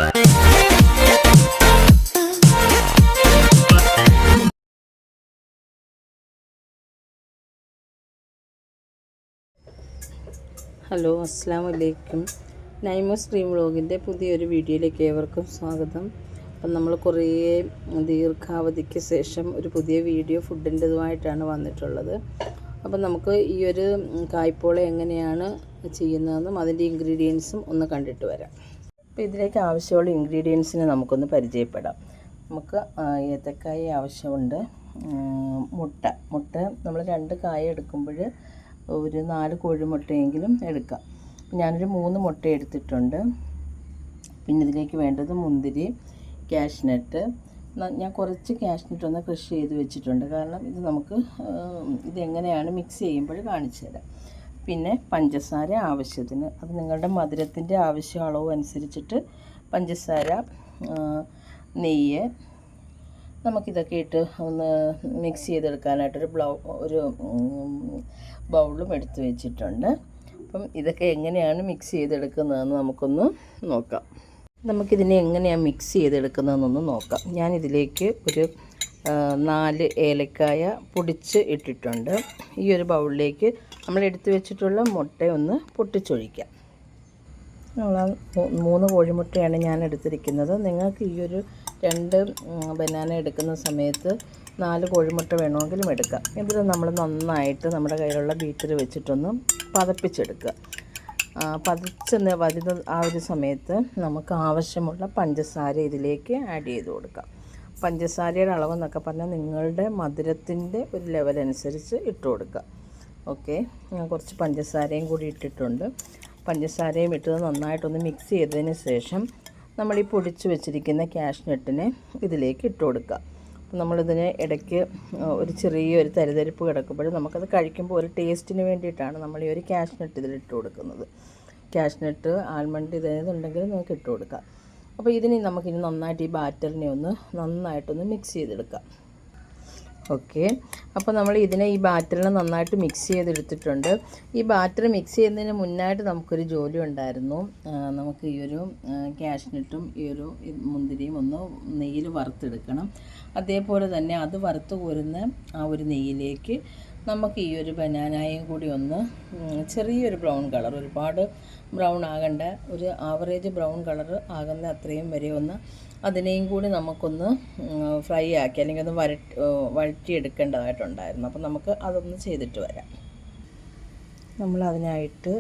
Hello, അസ്സാം വലൈക്കും. നൈമോസ് dream വ്ളോഗിൻ്റെ പുതിയൊരു വീഡിയോയിലേക്ക് ഏവർക്കും സ്വാഗതം. അപ്പം നമ്മൾ കുറേ ദീർഘാവധിക്ക് ശേഷം ഒരു പുതിയ വീഡിയോ ഫുഡിൻ്റെതുമായിട്ടാണ് വന്നിട്ടുള്ളത്. അപ്പം നമുക്ക് ഈ ഒരു കായ്പോള എങ്ങനെയാണ് ചെയ്യുന്നതെന്നും അതിൻ്റെ ഇൻഗ്രീഡിയൻസും ഒന്ന് കണ്ടിട്ട് വരാം. അപ്പോൾ ഇതിലേക്ക് ആവശ്യമുള്ള ഇൻഗ്രീഡിയൻസിനെ നമുക്കൊന്ന് പരിചയപ്പെടാം. നമുക്ക് ഏത്തക്കായ ആവശ്യമുണ്ട്, മുട്ട നമ്മൾ 2 കായ എടുക്കുമ്പോൾ ഒരു 4 കോഴിമുട്ടയെങ്കിലും എടുക്കാം. ഞാനൊരു 3 മുട്ട എടുത്തിട്ടുണ്ട്. പിന്നെ ഇതിലേക്ക് വേണ്ടത് മുന്തിരി, കാഷ്നട്ട്. ഞാൻ കുറച്ച് കാഷ്നട്ട് ഒന്ന് ക്രഷ് ചെയ്ത് വെച്ചിട്ടുണ്ട്, കാരണം ഇത് നമുക്ക് ഇതെങ്ങനെയാണ് മിക്സ് ചെയ്യുമ്പോൾ കാണിച്ചു തരാം. പിന്നെ പഞ്ചസാര ആവശ്യത്തിന്, അത് നിങ്ങളുടെ മധുരത്തിൻ്റെ ആവശ്യം അളവ് അനുസരിച്ചിട്ട് പഞ്ചസാര, നെയ്യ്, നമുക്കിതൊക്കെ ഇട്ട് ഒന്ന് മിക്സ് ചെയ്തെടുക്കാനായിട്ടൊരു ബൗളും എടുത്ത് വെച്ചിട്ടുണ്ട്. അപ്പം ഇതൊക്കെ എങ്ങനെയാണ് മിക്സ് ചെയ്തെടുക്കുന്നതെന്ന് നമുക്കൊന്ന് നോക്കാം. നമുക്കിതിനെ എങ്ങനെയാണ് മിക്സ് ചെയ്തെടുക്കുന്നതെന്നൊന്ന് നോക്കാം. ഞാനിതിലേക്ക് ഒരു 4 ഏലക്കായ പൊടിച്ച് ഇട്ടിട്ടുണ്ട്. ഈ ഒരു ബൗളിലേക്ക് നമ്മൾ എടുത്ത് വെച്ചിട്ടുള്ള മുട്ടയൊന്ന് പൊട്ടിച്ചൊഴിക്കാം. 3 കോഴിമുട്ടയാണ് ഞാൻ എടുത്തിരിക്കുന്നത്. നിങ്ങൾക്ക് ഈ ഒരു 2 ബനാന എടുക്കുന്ന സമയത്ത് 4 കോഴിമുട്ട വേണമെങ്കിലും എടുക്കാം. എന്നിട്ട് നമ്മൾ നന്നായിട്ട് നമ്മുടെ കയ്യിലുള്ള ബീറ്റർ വെച്ചിട്ടൊന്ന് പതപ്പിച്ചെടുക്കുക. വരുന്ന ആ ഒരു സമയത്ത് നമുക്ക് ആവശ്യമുള്ള പഞ്ചസാര ഇതിലേക്ക് ആഡ് ചെയ്ത് കൊടുക്കാം. പഞ്ചസാരയുടെ അളവെന്നൊക്കെ പറഞ്ഞാൽ നിങ്ങളുടെ മധുരത്തിൻ്റെ ഒരു ലെവൽ അനുസരിച്ച് ഇട്ട് കൊടുക്കുക. ഓക്കെ, ഞാൻ കുറച്ച് പഞ്ചസാരയും കൂടി ഇട്ടിട്ടുണ്ട്. പഞ്ചസാരയും ഇട്ടത് നന്നായിട്ടൊന്ന് മിക്സ് ചെയ്തതിന് ശേഷം നമ്മൾ ഈ പൊടിച്ച് വെച്ചിരിക്കുന്ന കാഷ്നട്ടിനെ ഇതിലേക്ക് ഇട്ട് കൊടുക്കുക. നമ്മളിതിന് ഇടയ്ക്ക് ഒരു ചെറിയൊരു തരിതരിപ്പ് കിടക്കുമ്പോൾ നമുക്കത് കഴിക്കുമ്പോൾ ഒരു ടേസ്റ്റിന് വേണ്ടിയിട്ടാണ് നമ്മൾ ഈ ഒരു കാഷ്നട്ട് ഇതിലിട്ട് കൊടുക്കുന്നത്. കാഷ്നട്ട്, ആൽമണ്ട് ഇതേതുണ്ടെങ്കിൽ നമുക്ക് ഇട്ട് കൊടുക്കാം. അപ്പോൾ ഇതിന് നമുക്കിനി നന്നായിട്ട് ഈ ബാറ്ററിനെ നന്നായിട്ടൊന്ന് മിക്സ് ചെയ്തെടുക്കാം. ഓക്കെ, അപ്പോൾ നമ്മൾ ഇതിനെ ഈ ബാറ്ററിനെ നന്നായിട്ട് മിക്സ് ചെയ്തെടുത്തിട്ടുണ്ട്. ഈ ബാറ്റർ മിക്സ് ചെയ്യുന്നതിന് മുന്നായിട്ട് നമുക്കൊരു ജോലി ഉണ്ടായിരുന്നു. നമുക്ക് ഈ ഒരു കാഷ്നട്ടും ഈ ഒരു മുന്തിരിയും ഒന്ന് നെയ്യിൽ വറുത്തെടുക്കണം. അതേപോലെ തന്നെ അത് വറുത്ത് കോരുന്ന ആ ഒരു നെയ്യിലേക്ക് നമുക്ക് ഈ ഒരു ബനാനയും കൂടി ഒന്ന് ചെറിയൊരു ബ്രൗൺ കളർ, ഒരുപാട് ബ്രൗൺ ആകേണ്ട, ഒരു ആവറേജ് ബ്രൗൺ കളർ ആകുന്ന അത്രയും വരെ ഒന്ന് അതിനെയും കൂടി നമുക്കൊന്ന് ഫ്രൈ ആക്കി അല്ലെങ്കിൽ ഒന്ന് വഴറ്റിയെടുക്കേണ്ടതായിട്ടുണ്ടായിരുന്നു. അപ്പോൾ നമുക്ക് അതൊന്ന് ചെയ്തിട്ട് വരാം. നമ്മൾ അതിനായിട്ട്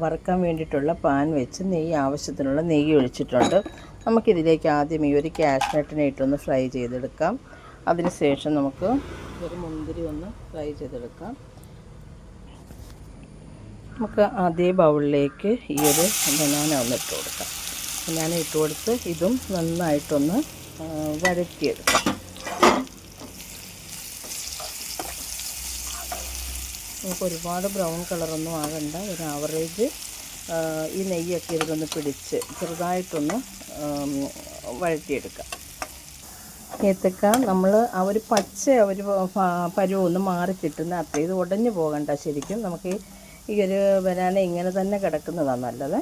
വറുക്കാൻ വേണ്ടിയിട്ടുള്ള പാൻ വെച്ച് ആവശ്യത്തിനുള്ള നെയ്യ് ഒഴിച്ചിട്ടുണ്ട്. നമുക്കിതിലേക്ക് ആദ്യം ഈ ഒരു കാഷ്നട്ടിനെ ഇട്ടൊന്ന് ഫ്രൈ ചെയ്തെടുക്കാം. അതിനുശേഷം നമുക്ക് ഒരു മുന്തിരി ഒന്ന് ഫ്രൈ ചെയ്തെടുക്കാം. നമുക്ക് അതേ ബൗളിലേക്ക് ഈ ഒരു ബനാന ഒന്ന് ഇട്ട് കൊടുക്കാം. ബനാന ഇട്ട് കൊടുത്ത് ഇതും നന്നായിട്ടൊന്ന് വഴറ്റിയെടുക്കാം. നമുക്ക് ഒരുപാട് ബ്രൗൺ കളറൊന്നും ആകണ്ട, ഒരു ആവറേജ് ഈ നെയ്യൊക്കെ ഇതിലൊന്ന് പിടിച്ച് ചെറുതായിട്ടൊന്ന് വഴറ്റിയെടുക്കാം. ഏത്തക്ക നമ്മൾ ആ ഒരു പച്ച ഒരു പരുവൊന്ന് മാറി കിട്ടുന്ന അത്ര, ഇത് ഉടഞ്ഞു പോകണ്ട. ശരിക്കും നമുക്ക് ഈ ഒരു ബനാന ഇങ്ങനെ തന്നെ കിടക്കുന്നതാണ് നല്ലത്.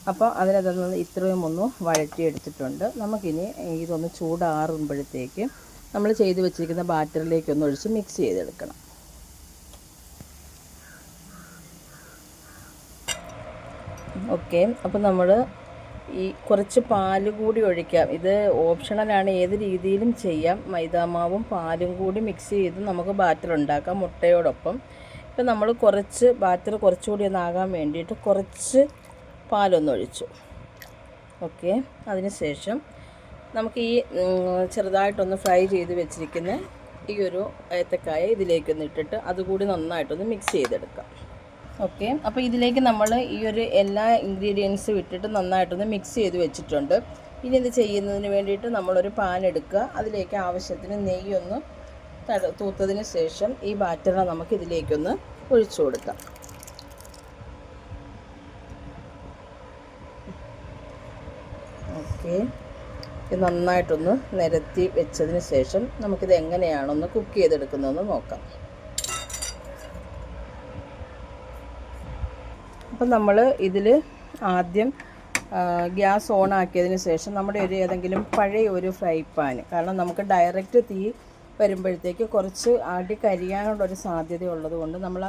അപ്പോൾ അതിനകത്ത് ഇത്രയും ഒന്ന് വഴറ്റിയെടുത്തിട്ടുണ്ട്. നമുക്കിനി ഇതൊന്ന് ചൂടാറുമ്പോഴത്തേക്ക് നമ്മൾ ചെയ്ത് വെച്ചിരിക്കുന്ന ബാറ്ററിലേക്കൊന്ന് ഒഴിച്ച് മിക്സ് ചെയ്തെടുക്കണം. ഓക്കെ, അപ്പോൾ നമ്മൾ ഈ കുറച്ച് പാല് കൂടി ഒഴിക്കാം. ഇത് ഓപ്ഷണലാണ്, ഏത് രീതിയിലും ചെയ്യാം. മൈദാമാവും പാലും കൂടി മിക്സ് ചെയ്ത് നമുക്ക് ബാറ്റർ ഉണ്ടാക്കാം മുട്ടയോടൊപ്പം. ഇപ്പം നമ്മൾ കുറച്ച് ബാറ്റർ കുറച്ചുകൂടി ഒന്നാകാൻ വേണ്ടിയിട്ട് കുറച്ച് പാലൊന്നൊഴിച്ചു. ഓക്കെ, അതിന് ശേഷം നമുക്ക് ഈ ചെറുതായിട്ടൊന്ന് ഫ്രൈ ചെയ്ത് വെച്ചിരിക്കുന്ന ഈ ഒരു ഏത്തക്കായ ഇതിലേക്കൊന്ന് ഇട്ടിട്ട് അതുകൂടി നന്നായിട്ടൊന്ന് മിക്സ് ചെയ്തെടുക്കാം. ഓക്കെ, അപ്പോൾ ഇതിലേക്ക് നമ്മൾ ഈ ഒരു എല്ലാ ഇൻഗ്രീഡിയൻസും ഇട്ടിട്ട് നന്നായിട്ടൊന്ന് മിക്സ് ചെയ്ത് വെച്ചിട്ടുണ്ട്. ഇനി ഇത് ചെയ്യുന്നതിന് വേണ്ടിയിട്ട് നമ്മളൊരു പാൻ എടുക്കുക. അതിലേക്ക് ആവശ്യത്തിന് നെയ്യൊന്ന് തൂത്തതിന് ശേഷം ഈ ബാറ്ററിനെ നമുക്ക് ഇതിലേക്കൊന്ന് ഒഴിച്ചു കൊടുക്കാം. ഓക്കെ, ഇത് നന്നായിട്ടൊന്ന് നിരത്തി വെച്ചതിന് ശേഷം നമുക്കിത് എങ്ങനെയാണൊന്ന് കുക്ക് ചെയ്തെടുക്കുന്നതെന്ന് നോക്കാം. അപ്പം നമ്മൾ ഇതിൽ ആദ്യം ഗ്യാസ് ഓൺ ആക്കിയതിന് ശേഷം നമ്മുടെ ഏതെങ്കിലും പഴയ ഒരു ഫ്രൈ പാൻ, കാരണം നമുക്ക് ഡയറക്റ്റ് തീ വരുമ്പോഴത്തേക്ക് കുറച്ച് അടി കരിയാനുള്ളൊരു സാധ്യത ഉള്ളത് കൊണ്ട് നമ്മൾ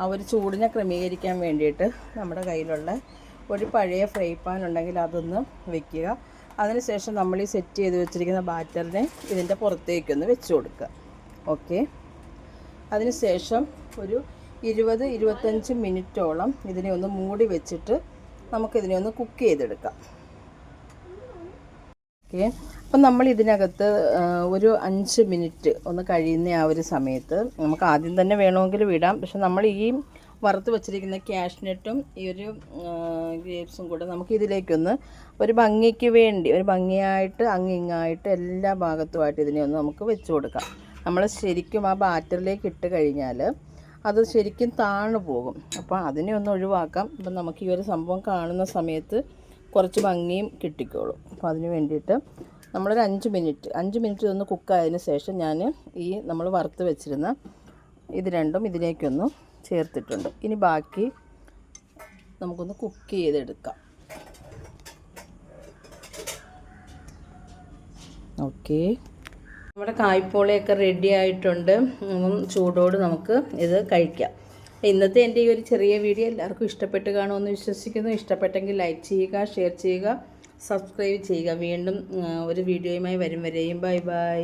ആ ഒരു ചൂടിനെ ക്രമീകരിക്കാൻ വേണ്ടിയിട്ട് നമ്മുടെ കയ്യിലുള്ള ഒരു പഴയ ഫ്രൈ പാൻ ഉണ്ടെങ്കിൽ അതൊന്ന് വെക്കുക. അതിനുശേഷം നമ്മൾ ഈ സെറ്റ് ചെയ്ത് വെച്ചിരിക്കുന്ന ബാറ്ററിനെ ഇതിൻ്റെ പുറത്തേക്കൊന്ന് വെച്ച് കൊടുക്കുക. ഓക്കെ, അതിനുശേഷം ഒരു 20-25 മിനിറ്റോളം ഇതിനെ ഒന്ന് മൂടി വെച്ചിട്ട് നമുക്കിതിനെ ഒന്ന് കുക്ക് ചെയ്തെടുക്കാം. ഓക്കെ, അപ്പം നമ്മൾ ഇതിനകത്ത് ഒരു 5 മിനിറ്റ് ഒന്ന് കഴിയുന്ന ആ ഒരു സമയത്ത് നമുക്ക് ആദ്യം തന്നെ വേണമെങ്കിൽ വിടാം. പക്ഷെ നമ്മൾ ഈ വറുത്ത് വെച്ചിരിക്കുന്ന ക്യാഷ്നട്ടും ഈ ഒരു ഗ്രേപ്സും കൂടെ നമുക്ക് ഇതിലേക്കൊന്ന് ഒരു ഭംഗിക്ക് വേണ്ടി, ഒരു ഭംഗിയായിട്ട് അങ്ങിങ്ങായിട്ട് എല്ലാ ഭാഗത്തുമായിട്ട് ഇതിനെ ഒന്ന് നമുക്ക് വെച്ച് കൊടുക്കാം. നമ്മൾ ശരിക്കും ആ ബാറ്ററിലേക്ക് ഇട്ട് കഴിഞ്ഞാൽ അത് ശരിക്കും താണു പോകും. അപ്പോൾ അതിനെ ഒന്ന് ഒഴിവാക്കാം. അപ്പം നമുക്ക് ഈ ഒരു സംഭവം കാണുന്ന സമയത്ത് കുറച്ച് ഭംഗിയും കിട്ടിക്കോളും. അപ്പോൾ അതിന് വേണ്ടിയിട്ട് നമ്മളൊരു 5 മിനിറ്റ് ഇതൊന്ന് കുക്കായതിന് ശേഷം ഞാൻ ഈ നമ്മൾ വറുത്ത് വെച്ചിരുന്ന ഇത് രണ്ടും ഇതിലേക്കൊന്ന് ചേർത്തിട്ടുണ്ട്. ഇനി ബാക്കി നമുക്കൊന്ന് കുക്ക് ചെയ്തെടുക്കാം. ഓക്കെ, നമ്മുടെ കായ്പോളയൊക്കെ റെഡി ആയിട്ടുണ്ട്. ചൂടോട് നമുക്ക് ഇത് കഴിക്കാം. ഇന്നത്തെ എൻ്റെ ഈ ഒരു ചെറിയ വീഡിയോ എല്ലാവർക്കും ഇഷ്ടപ്പെട്ട് കാണുമെന്ന് വിശ്വസിക്കുന്നു. ഇഷ്ടപ്പെട്ടെങ്കിൽ ലൈക്ക് ചെയ്യുക, ഷെയർ ചെയ്യുക, സബ്സ്ക്രൈബ് ചെയ്യുക. വീണ്ടും ഒരു വീഡിയോയുമായി വരും വരെയും ബൈ ബൈ.